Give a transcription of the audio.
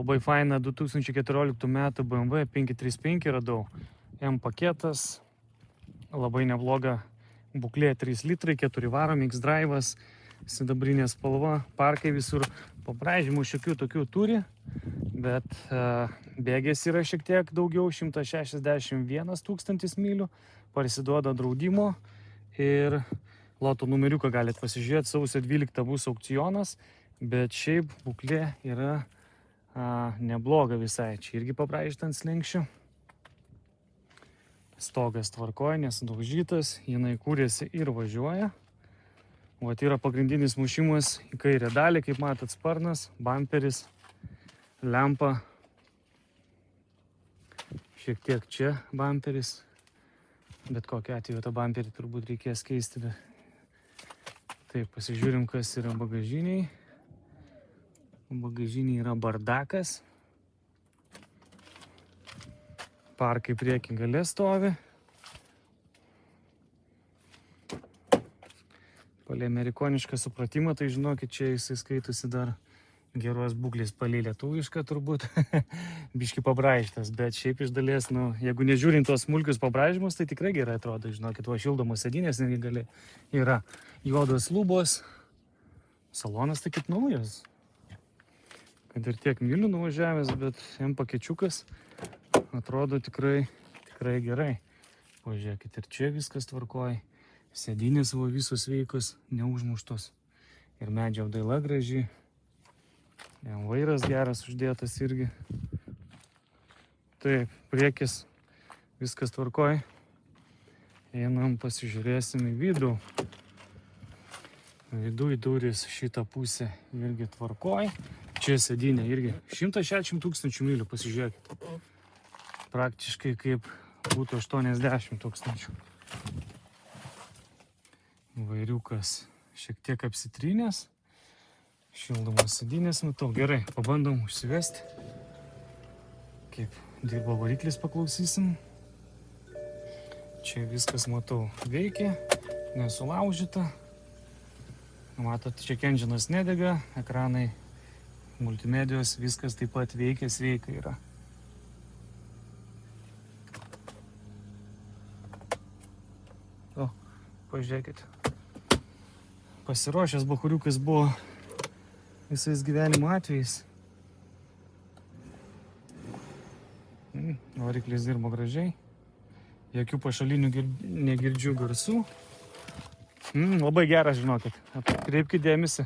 Labai faina 2014 metų BMW 535 radau. M paketas, labai nebloga būklė, 3 litrai, 4 varomi, X-Drive'as, sidabrinė spalva, parkai visur, pabraižymų šiokių tokių turi, bet bėgės yra šiek tiek daugiau, 161 tūkstantis mylių, parsiduoda draudimo ir loto numeriuką galite pasižiūrėti, sausio 12 bus aukcionas, bet šiaip būklė yra nebloga visai. Čia irgi pabraižyta ant slenkščių. Stogas tvarkoja, nesudaužytas, jinai kūrėsi ir važiuoja. Vat yra pagrindinis mušimas į kairę dalį, kaip matot, sparnas, bamperis, lempa. Šiek tiek čia bamperis, bet kokiu atveju tą bamperį turbūt reikės keisti. Taip, pasižiūrim, kas yra bagažiniai. Bagažiniai yra bardakas. Parkai prieki gale stovi. Palei amerikonišką supratimą, tai žinokit, čia jisai skaitusi dar geros būklės, palei lietuvišką turbūt. Biški pabraižytas, bet šiaip iš dalies, jeigu nežiūrint tos smulkius pabraižymus, tai tikrai gerai atrodo, žinokit, va šildomos sėdynės netgi gali yra. Juodos lubos. Salonas tai kaip naujas. Kad ir tiek mylių nuvažiavęs, bet M pakečiukas atrodo tikrai gerai. Pažiūrėkit, ir čia viskas tvarkoja. Sėdynės buvo visos veikos, neužmuštos. Ir medžio apdaila graži. Vairas geras uždėtas irgi. Taip, priekis viskas tvarkoja. Einam pasižiūrėsim į vidų. Viduj durys šitą pusę irgi tvarkoja. Čia sėdynė irgi 160 tūkstančių mylių, pasižiūrėkit. Praktiškai kaip būtų 80 tūkstančių. Vairiukas šiek tiek apsitrynęs. Šildomas sėdynės, matau. Gerai, pabandom užsivesti. Kaip dirba variklis, paklausysim. Čia viskas, matau, veikia, nesulaužyta. Matot, čia engines nedega, ekranai, multimedijos, viskas taip pat veikia, sveika yra. O, pažiūrėkit. Pasiruošęs bachuriukas buvo visais gyvenimo atvejais. Variklis dirbo gražiai. Jokių pašalinių negirdžiu garsų. Labai geras, žinokit. Atkreipkite dėmesį.